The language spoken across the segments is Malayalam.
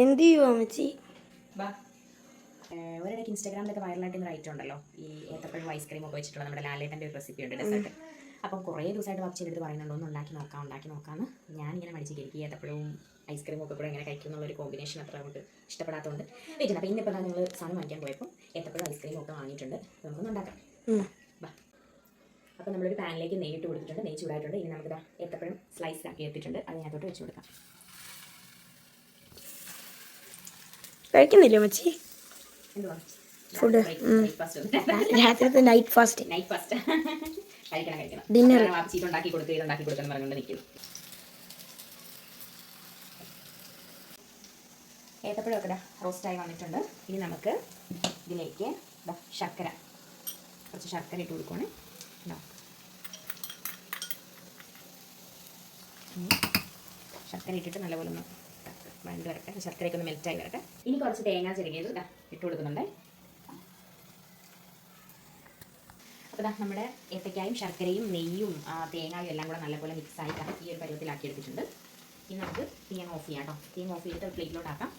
എന്ത് ചെയ്യുവാ അമ്മച്ചി? ഒരിടയ്ക്ക് ഇൻസ്റ്റാഗ്രാമിലൊക്കെ വൈറലായിട്ട് ഐറ്റം ഉണ്ടല്ലോ, ഈ ഏത്തപ്പഴം ഐസ്ക്രീം ഒക്കെ വെച്ചിട്ടുള്ള നമ്മുടെ ലാലേട്ടൻ്റെ ഒരു റെസിപ്പി ഉണ്ട്, ഡെസേർട്ട്. അപ്പം കുറേ ദിവസമായിട്ട് പച്ചയെടുത്ത് പറയുന്നുണ്ടോ ഒന്ന് ഉണ്ടാക്കി നോക്കാമെന്ന്. ഞാനിങ്ങനെ മടിച്ചിട്ട് എനിക്ക് ഏത്തപ്പഴവും ഐസ്ക്രീമും ഒക്കെ കൂടെ ഇങ്ങനെ കഴിക്കും എന്നുള്ളൊരു കോമ്പിനേഷൻ അത്ര നമുക്ക് ഇഷ്ടപ്പെടാത്തതുകൊണ്ട് വെയിറ്റ്. അപ്പോൾ ഇന്നിപ്പോൾ നിങ്ങൾ സാധനം വാങ്ങിക്കാൻ പോയപ്പോൾ ഏത്തപ്പഴം ഐസ്ക്രീമും ഒക്കെ വാങ്ങിയിട്ടുണ്ട്. നമുക്കൊന്ന് ഉണ്ടാക്കാം. അപ്പോൾ നമ്മളൊരു പാനിലേക്ക് നെയ്യിട്ട് കൊടുത്തിട്ടുണ്ട്. നെയ്യ് ചൂടായിട്ടുണ്ട്. ഇനി നമുക്ക് ഏത്തപ്പഴം സ്ലൈസ് ആക്കി എടുത്തിട്ടുണ്ട്. അത് ഞാനത്തോട്ട് വെച്ച് കൊടുക്കാം. കഴിക്കുന്നില്ല അമ്മച്ചി? ഫുഡ് രാത്രിത്തെ നൈറ്റ് ഫാസ്റ്റ് കഴിക്കണം. ഡിന്നർ ഉണ്ടാക്കി കൊടുക്കുന്നു പറഞ്ഞുകൊണ്ട് നിൽക്കുന്നു. ഏത്തപ്പഴമൊക്കെ റോസ്റ്റായി വന്നിട്ടുണ്ട്. ഇനി നമുക്ക് ഇതിലേക്ക് കുറച്ച് ശർക്കര ഇട്ട് കൊടുക്കുവാണ്. ശർക്കര ഇട്ടിട്ട് നല്ലപോലെ ഒന്ന് വഴണ്ട് വരട്ടെ. ശർക്കരയൊക്കെ ഒന്ന് മെൽറ്റായി വരട്ടെ. ഇനി കുറച്ച് തേങ്ങ ചിരകിയത് ഇട്ട് കൊടുക്കുന്നുണ്ട്. അപ്പോൾ നമ്മുടെ ഏത്തക്കായും ശർക്കരയും നെയ്യും തേങ്ങയും എല്ലാം കൂടെ നല്ലപോലെ മിക്സായി ഈ ഒരു പരുവത്തിലാക്കി എടുത്തിട്ടുണ്ട്. ഇനി നമുക്ക് തീ ഓഫ് ചെയ്യാം കേട്ടോ. തീ ഓഫ് ചെയ്തിട്ട് പ്ലേറ്റിലോട്ടാക്കാം.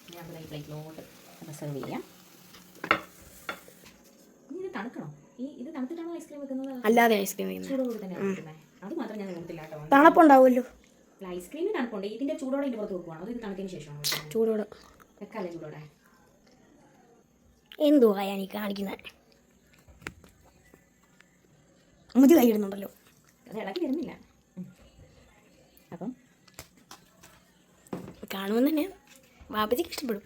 ഇനി നമുക്ക് ഈ പ്ലേറ്റിലോട്ട് സെർവ് ചെയ്യാം. ഇനി ഇത് തണുക്കണോ? ഇത് തണുത്തിട്ടാണോ ഐസ്ക്രീം വെക്കുന്നത്? അല്ലാതെ ഐസ്ക്രീം ചൂടോടെ തന്നെ വെക്കുന്നത്. അത് മാത്രം ഞാൻ നോക്കില്ല കേട്ടോ. തണുപ്പുണ്ടാവുമല്ലോ. ഐസ്ക്രീമിന് തണുപ്പുണ്ട്. ഇതിന്റെ ചൂടോടെ ഇതിന്റെ പുറത്ത് വെക്കുവാണോ? ഇത് തണുത്തതിന് ശേഷമാണോ? ചൂടോടെ വെക്കാല്ലേ? ചൂടോടെ എന്തുവാ ഞാൻ കാണിക്കുന്നത്? അമ്മച്ചി കൈ ഇടുന്നുണ്ടല്ലോ. അത് ഇളക്കി വരുന്നില്ല. അപ്പം കാണുമ്പോൾ തന്നെ വാപ്പച്ചിക്ക് ഇഷ്ടപ്പെടും.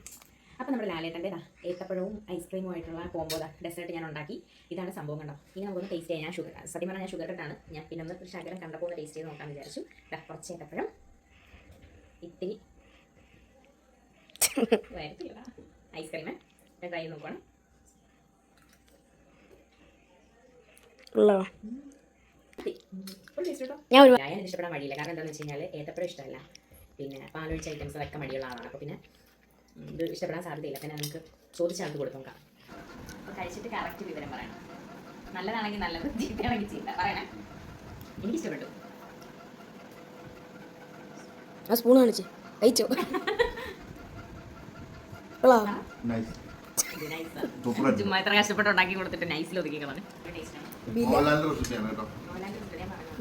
അപ്പോൾ നമ്മുടെ ലാലേട്ടൻ്റെ ഏത്തപ്പഴവും ഐസ്ക്രീമും ആയിട്ടുള്ള കോംബോ ഡെസേർട്ട് ഞാൻ ഉണ്ടാക്കി. ഇതാണ് സംഭവം കണ്ടോ. ഇനി നമുക്കൊന്ന് ടേസ്റ്റ് ചെയ്യാം. സത്യം പറഞ്ഞാൽ ഞാൻ ഷുഗർ ഇട്ടാണ്. ഞാൻ പിന്നെ ഒന്ന് ശകലം കണ്ടപ്പോൾ ഒന്ന് ടേസ്റ്റ് ചെയ്ത് നോക്കാമെന്ന് വിചാരിച്ചു. കുറച്ച് ഏത്തപ്പഴം, ഇത്തിരി ഐസ്ക്രീം ട്രൈ ചെയ്ത് നോക്കണം. ഞാൻ ഇഷ്ടപ്പെടാൻ വഴിയില്ല. കാരണം എന്താണെന്ന് വെച്ച് കഴിഞ്ഞാൽ ഏത്തപ്പഴം ഇഷ്ടമല്ല, പിന്നെ പാലൊഴിച്ച ഐറ്റംസ് അതൊക്കെ മടിയുള്ള ആളാണ്. അപ്പോൾ പിന്നെ ഇത് ഇഷ്ടപ്പെടാൻ സാധ്യതയില്ല. പിന്നെ നമുക്ക് ചോദിച്ചാൽ കൊടുത്ത് നോക്കാം. അപ്പോൾ കഴിച്ചിട്ട് കറക്റ്റ് വിവരം പറയണം. നല്ലതാണെങ്കിൽ നല്ലത്, ചീത്തയാണെങ്കിൽ ചീത്ത പറയണേ. എനിക്കിഷ്ടപ്പെട്ടു. ആ സ്പൂൺ കാണിച്ച് കഴിച്ചോ? ചുമ്മാ ഇത്ര കഷ്ടപ്പെട്ട് ഉണ്ടാക്കി കൊടുത്തിട്ട് നൈസിൽ ഒതുക്കി കളഞ്ഞു.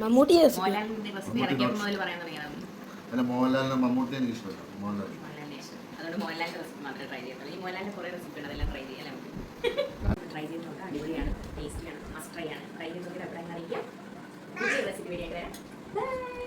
മമ്മൂട്ടി റെസിപ്പി ഇറക്കിയപ്പോൾ മുതൽ പറയാൻ തുടങ്ങിയതാണ്. അതുകൊണ്ട് മോഹൻലാലിൻ്റെ റെസിപ്പി മാത്രമേ ട്രൈ ചെയ്യത്തുള്ളൂ. ഈ മോഹൻലാലിൻ്റെ കുറേ റെസിപ്പി ഉണ്ട്, അതെല്ലാം ട്രൈ ചെയ്യാം. നമുക്ക് ട്രൈ ചെയ്ത് നോക്കാം. അടിപൊളിയാണ്, ടേസ്റ്റിയാണ്, മസ്റ്റ് ട്രൈ ആണ്. ട്രൈ ചെയ്ത് നോക്കിയിട്ട് അഭിപ്രായം അറിയിക്കാം. പുതിയ റെസിപ്പി വീഡിയോ വരാം. ബൈ.